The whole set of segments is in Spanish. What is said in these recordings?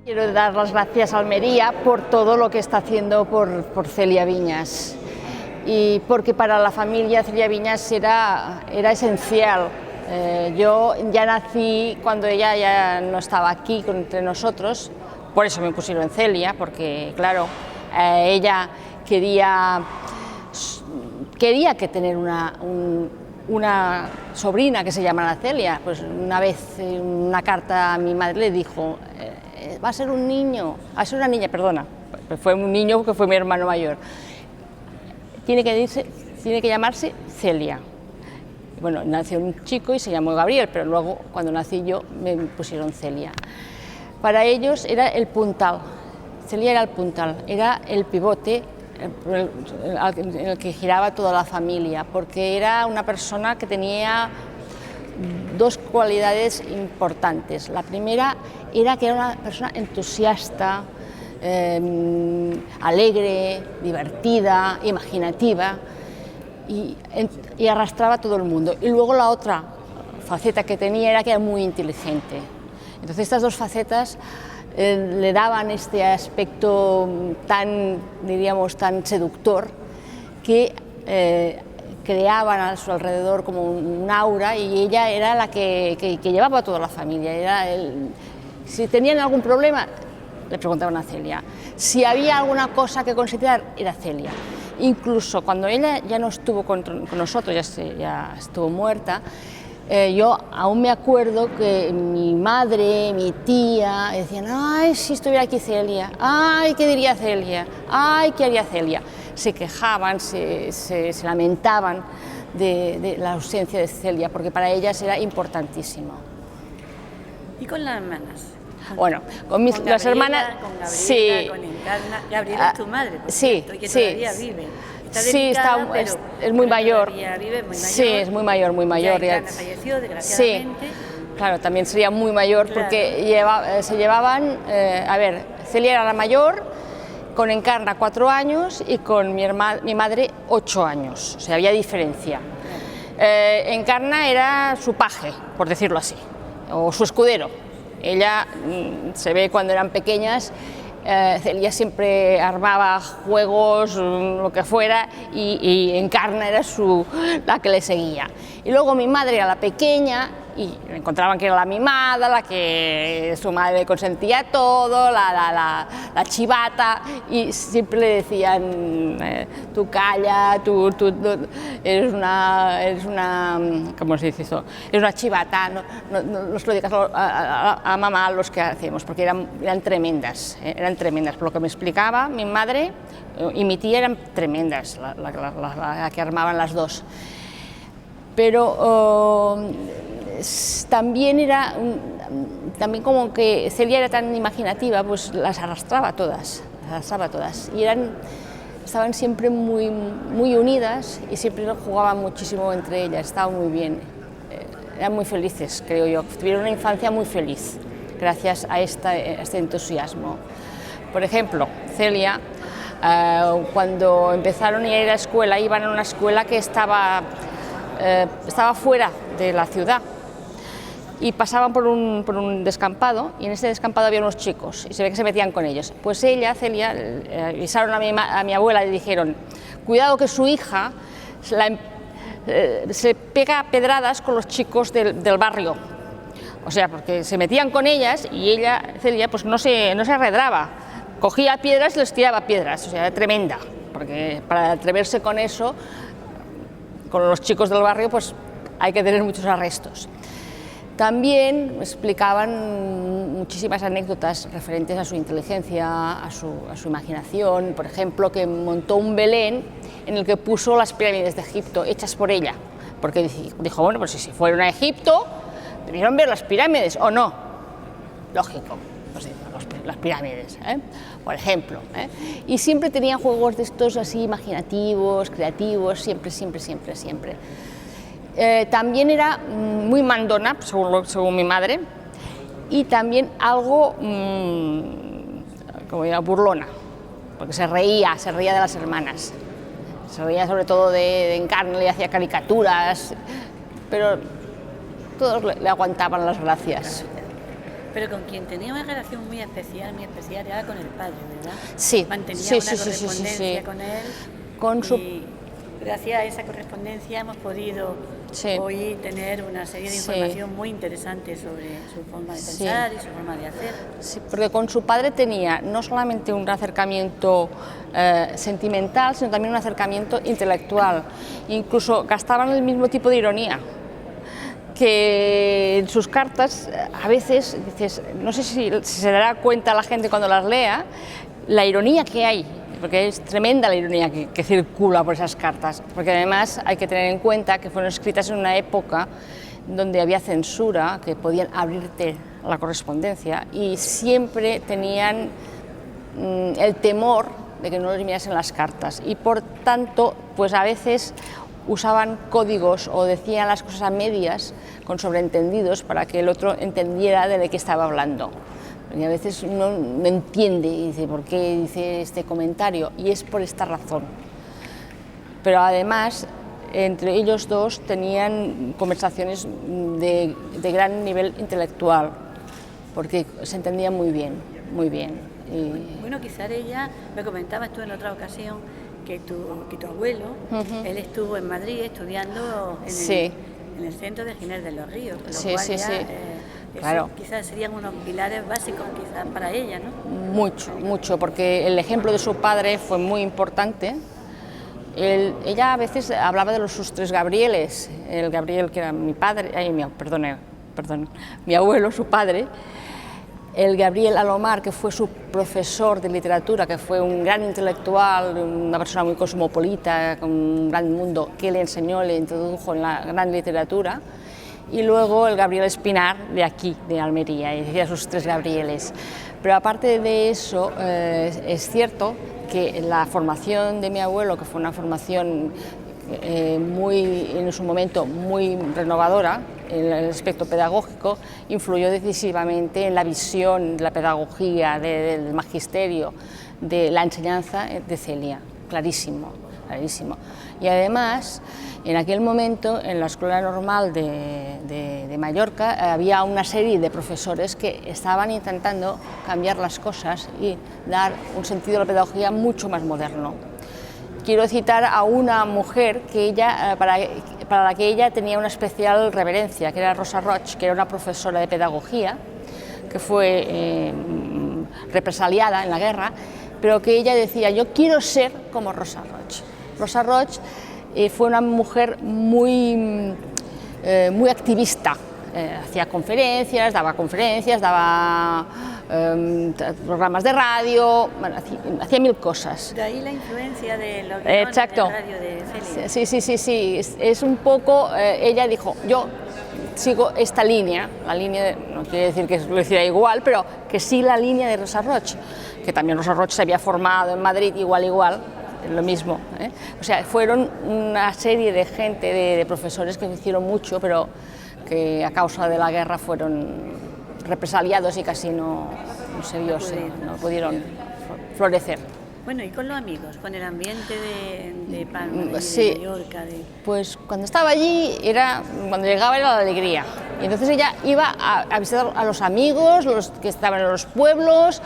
Quiero dar las gracias a Almería por todo lo que está haciendo por Celia Viñas, y porque para la familia Celia Viñas era esencial. Yo ya nací cuando ella ya no estaba aquí entre nosotros, por eso me pusieron Celia, porque claro, ella quería que tener una sobrina que se llamara Celia. Pues una vez en una carta a mi madre le dijo, va a ser un niño, va a ser una niña, perdona, fue un niño que fue mi hermano mayor, tiene que llamarse Celia. Bueno, nació un chico y se llamó Gabriel, pero luego cuando nací yo me pusieron Celia. Para ellos era el puntal, Celia era el puntal, era el pivote en el que giraba toda la familia, porque era una persona que tenía dos cualidades importantes. La primera era que era una persona entusiasta, alegre, divertida, imaginativa, y arrastraba a todo el mundo. Y luego la otra faceta que tenía era que era muy inteligente. Entonces estas dos facetas le daban este aspecto tan, diríamos, tan seductor, que creaban a su alrededor como un aura, y ella era la que llevaba a toda la familia. Si tenían algún problema, le preguntaban a Celia. Si había alguna cosa que considerar, era Celia. Incluso cuando ella ya no estuvo con nosotros, ya estuvo muerta, yo aún me acuerdo que mi madre, mi tía decían, ay, si estuviera aquí Celia, ay, ¿qué diría Celia? Ay, ¿qué haría Celia? Se quejaban, se lamentaban de la ausencia de Celia, porque para ellas era importantísimo. ¿Y con las hermanas? Bueno, las hermanas, con Gabriela, sí. con Encarna. Gabriela es tu madre, por sí, cierto, y que sí, todavía vive. Está sí, delicada, pero es muy mayor. Todavía vive, muy mayor. Sí, es muy mayor, muy mayor. Ya Encarna falleció, desgraciadamente. Sí, claro, también sería muy mayor, claro, porque se llevaban, a ver, Celia era la mayor, con Encarna 4 años y con mi madre 8 años, o sea, había diferencia. Encarna era su paje, por decirlo así, o su escudero. Ella, se ve cuando eran pequeñas, Celia siempre armaba juegos, lo que fuera, y Encarna era la que le seguía. Y luego mi madre era la pequeña, y encontraban que era la mimada, la que su madre le consentía todo, la chivata, y siempre le decían, tú calla, tú eres una, ¿cómo se dice eso? Eres una chivata, no se lo digas a mamá los que hacemos, porque eran tremendas, eran tremendas. Por lo que me explicaba mi madre y mi tía, eran tremendas, la que armaban las dos. Pero también como que Celia era tan imaginativa, pues las arrastraba todas, y estaban siempre muy unidas, y siempre jugaban muchísimo entre ellas, estaban muy bien, eran muy felices, creo yo, tuvieron una infancia muy feliz gracias a este entusiasmo. Por ejemplo, Celia, cuando empezaron a ir a la escuela, iban a una escuela que estaba fuera de la ciudad, y pasaban por un descampado, y en ese descampado había unos chicos, y se ve que se metían con ellos. Pues Celia, avisaron a mi abuela y dijeron, cuidado que su hija se pega pedradas con los chicos del barrio. O sea, porque se metían con ellas, y Celia, pues no se arredraba, cogía piedras y les tiraba piedras, o sea, era tremenda, porque para atreverse con eso, con los chicos del barrio, pues hay que tener muchos arrestos. También explicaban muchísimas anécdotas referentes a su inteligencia, a su imaginación. Por ejemplo, que montó un Belén en el que puso las pirámides de Egipto, hechas por ella, porque dijo, bueno, pues si fueron a Egipto, debieron ver las pirámides, ¿o no? Lógico, pues las pirámides, por ejemplo. Y siempre tenía juegos de estos así imaginativos, creativos, siempre. También era muy mandona, según mi madre, y también algo, como diría, burlona, porque se reía de las hermanas, se reía sobre todo de Encarna, le hacía caricaturas, pero todos le aguantaban las gracias. Pero con quien tenía una relación muy especial era con el padre, ¿verdad? Sí, mantenía sí, una sí, sí, sí, correspondencia sí. con él. Con su... Y gracias a esa correspondencia hemos podido Sí. hoy tener una serie de Sí. información muy interesante sobre su forma de pensar y su forma de hacer. Sí, porque con su padre tenía no solamente un acercamiento sentimental, sino también un acercamiento intelectual. Incluso gastaban el mismo tipo de ironía, que en sus cartas a veces dices, no sé si se dará cuenta la gente cuando las lea, la ironía que hay, porque es tremenda la ironía que circula por esas cartas, porque además hay que tener en cuenta que fueron escritas en una época donde había censura, que podían abrirte la correspondencia y siempre tenían el temor de que no les mirasen las cartas y por tanto pues a veces usaban códigos o decían las cosas a medias con sobreentendidos para que el otro entendiera de qué estaba hablando. Y a veces uno no entiende y dice, ¿por qué dice este comentario? Y es por esta razón. Pero además, entre ellos dos tenían conversaciones de gran nivel intelectual, porque se entendían muy bien, muy bien. Bueno, quizás ella, me comentabas tú en otra ocasión, que tu abuelo, él estuvo en Madrid estudiando en el centro de Giner de los Ríos, lo cual ya, claro. Quizás serían unos pilares básicos quizás para ella, ¿no? Mucho, mucho, porque el ejemplo de su padre fue muy importante. Ella a veces hablaba de sus tres Gabrieles, el Gabriel que era mi padre, mi abuelo, su padre, el Gabriel Alomar, que fue su profesor de literatura, que fue un gran intelectual, una persona muy cosmopolita, con un gran mundo, que le enseñó, le introdujo en la gran literatura, y luego el Gabriel Espinar, de aquí, de Almería, y decía sus tres Gabrieles. Pero aparte de eso, es cierto que la formación de mi abuelo, que fue una formación en su momento muy renovadora en el aspecto pedagógico, influyó decisivamente en la visión de la pedagogía, del magisterio, de la enseñanza de Celia, clarísimo, clarísimo. Y además, en aquel momento, en la Escuela Normal de Mallorca, había una serie de profesores que estaban intentando cambiar las cosas y dar un sentido a la pedagogía mucho más moderno. Quiero citar a una mujer que para la que ella tenía una especial reverencia, que era Rosa Roig, que era una profesora de pedagogía, que fue represaliada en la guerra, pero que ella decía, yo quiero ser como Rosa Roig. Rosa Roig fue una mujer muy activista, hacía conferencias, daba programas de radio, bueno, hacía mil cosas. De ahí la influencia de los guiones de radio de Celia. Sí, es un poco, ella dijo, yo sigo esta línea, no quiere decir que lo hiciera igual, pero que sí la línea de Rosa Roig, que también Rosa Roig se había formado en Madrid igual, lo mismo, ¿eh? O sea, fueron una serie de gente, de profesores que hicieron mucho, pero que a causa de la guerra fueron represaliados y casi no se vio, no pudieron florecer. Bueno, y con los amigos, con el ambiente de Palma, de Mallorca. Pues cuando estaba allí, cuando llegaba era la alegría. Y entonces ella iba a visitar a los amigos, los que estaban en los pueblos,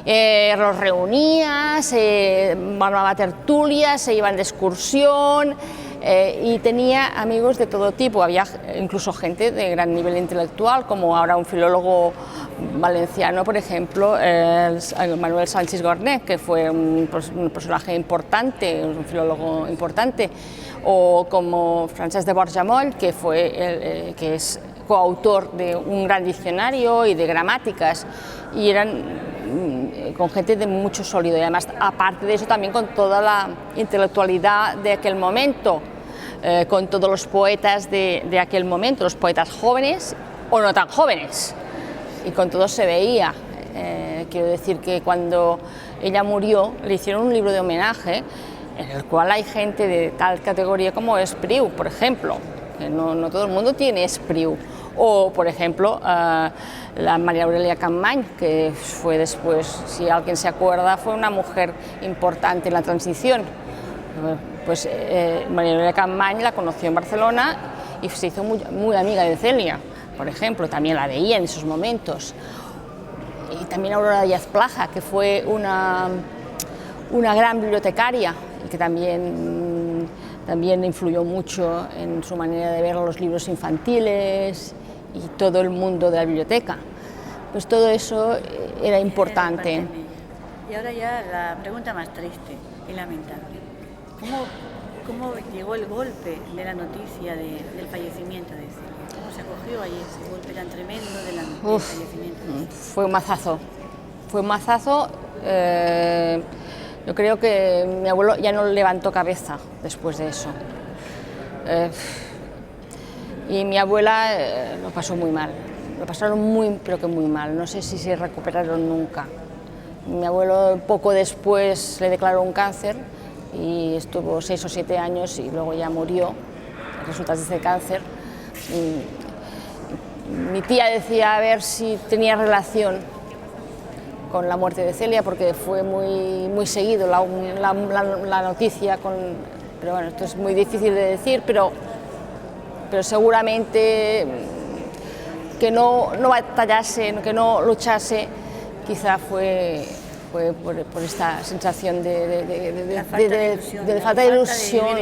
los reunía, se armaba tertulias, se iban de excursión. Y tenía amigos de todo tipo, había incluso gente de gran nivel intelectual, como ahora un filólogo valenciano, por ejemplo, Manuel Sánchez Gornet, que fue un personaje importante, un filólogo importante, o como Francesc de Borja Moll, que es coautor de un gran diccionario y de gramáticas, y eran con gente de mucho sólido, y además, aparte de eso, también con toda la intelectualidad de aquel momento, con todos los poetas de aquel momento, los poetas jóvenes o no tan jóvenes, y con todos se veía. Quiero decir que cuando ella murió, le hicieron un libro de homenaje, en el cual hay gente de tal categoría como Espriu, por ejemplo, que no todo el mundo tiene Espriu. O, por ejemplo, la María Aurelia Capmany, que fue después, si alguien se acuerda, fue una mujer importante en la transición. Pues María Aurelia Capmany la conoció en Barcelona y se hizo muy amiga de Celia, por ejemplo, también la veía en esos momentos. también Aurora Díaz Plaja, que fue una gran bibliotecaria y que también influyó mucho en su manera de ver los libros infantiles y todo el mundo de la biblioteca. Pues todo eso era importante. Y ahora ya la pregunta más triste y lamentable. ¿Cómo llegó el golpe de la noticia del fallecimiento de Celia? ¿Cómo se acogió ahí ese golpe tan tremendo del fallecimiento de Celia? Fue un mazazo. Fue un mazazo. Yo creo que mi abuelo ya no levantó cabeza después de eso. Y mi abuela lo pasó muy mal. Lo pasaron pero que muy mal. No sé si se recuperaron nunca. Mi abuelo poco después le declaró un cáncer y estuvo 6 o 7 años y luego ya murió, resultas de ese cáncer. Mi tía decía a ver si tenía relación con la muerte de Celia, porque fue muy seguido la noticia, pero bueno, esto es muy difícil de decir, pero seguramente que no batallase, que no luchase, quizá fue por esta sensación de falta de ilusión.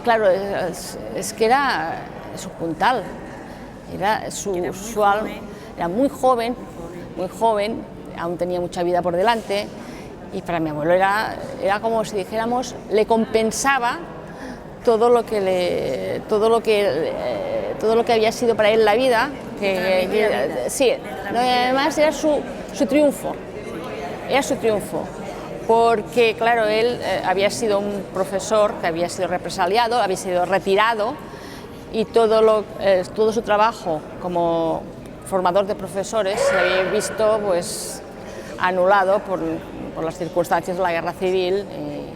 Claro, es que era su puntal, era su alma, era muy joven, aún tenía mucha vida por delante, y para mi abuelo era como si dijéramos, le compensaba todo lo que había sido para él la vida, sí, además era su triunfo, porque claro, él había sido un profesor que había sido represaliado, había sido retirado, y todo su trabajo como formador de profesores se había visto pues anulado por las circunstancias de la guerra civil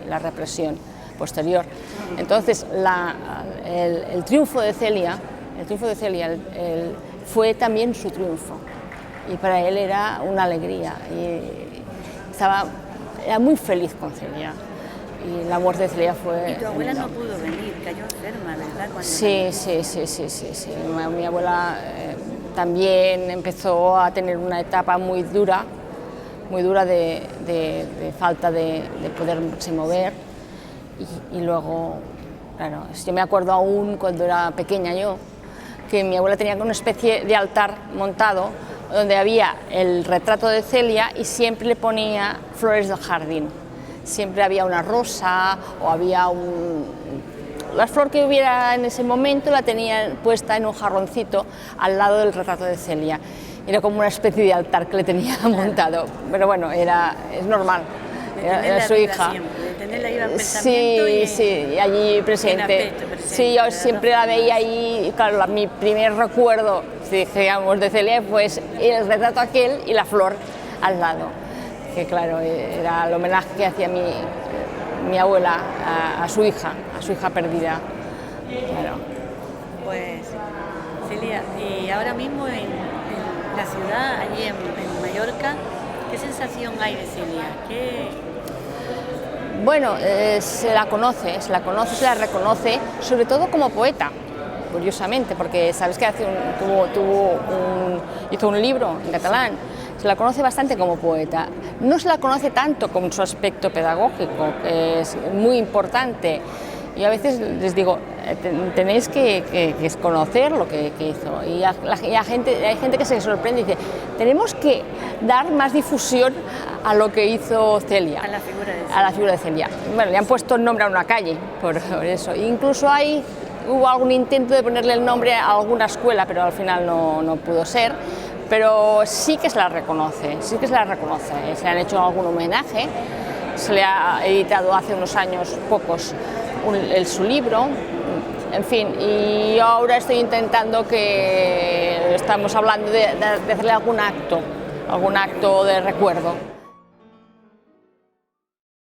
y la represión posterior. Entonces el triunfo de Celia fue también su triunfo, y para él era una alegría, y era muy feliz con Celia, y la muerte de Celia fue... Y tu abuela no pudo venir, cayó enferma, ¿verdad? Sí. Mi abuela también empezó a tener una etapa muy dura de falta de poderse mover, y luego, claro, yo me acuerdo aún cuando era pequeña yo, que mi abuela tenía una especie de altar montado donde había el retrato de Celia y siempre le ponía flores del jardín. Siempre había una rosa o había la flor que hubiera en ese momento la tenía puesta en un jarroncito al lado del retrato de Celia. Era como una especie de altar que le tenía montado, pero bueno, es normal, era su hija. Sí, allí presente. Sí, yo siempre la veía ahí, y claro, mi primer recuerdo, digamos, de Celia, pues el retrato aquel y la flor al lado, que claro, era el homenaje que hacía mi abuela a su hija perdida. Claro. Pues, Celia, y ahora mismo en la ciudad, allí en Mallorca, ¿qué sensación hay de Celia? Bueno, se la conoce, se la reconoce, sobre todo como poeta, curiosamente, porque sabes que hizo un libro en catalán. Se la conoce bastante como poeta. No se la conoce tanto con su aspecto pedagógico, que es muy importante. Y a veces les digo, tenéis que conocer lo que hizo. Y hay gente que se sorprende y dice, tenemos que dar más difusión a lo que hizo Celia. A la figura de Celia. Bueno, le han puesto el nombre a una calle por eso. Incluso hubo algún intento de ponerle el nombre a alguna escuela, pero al final no pudo ser. Pero sí que se la reconoce, Se le han hecho algún homenaje, se le ha editado hace unos años pocos su libro, en fin, y yo ahora estoy intentando estamos hablando de hacerle algún acto de recuerdo.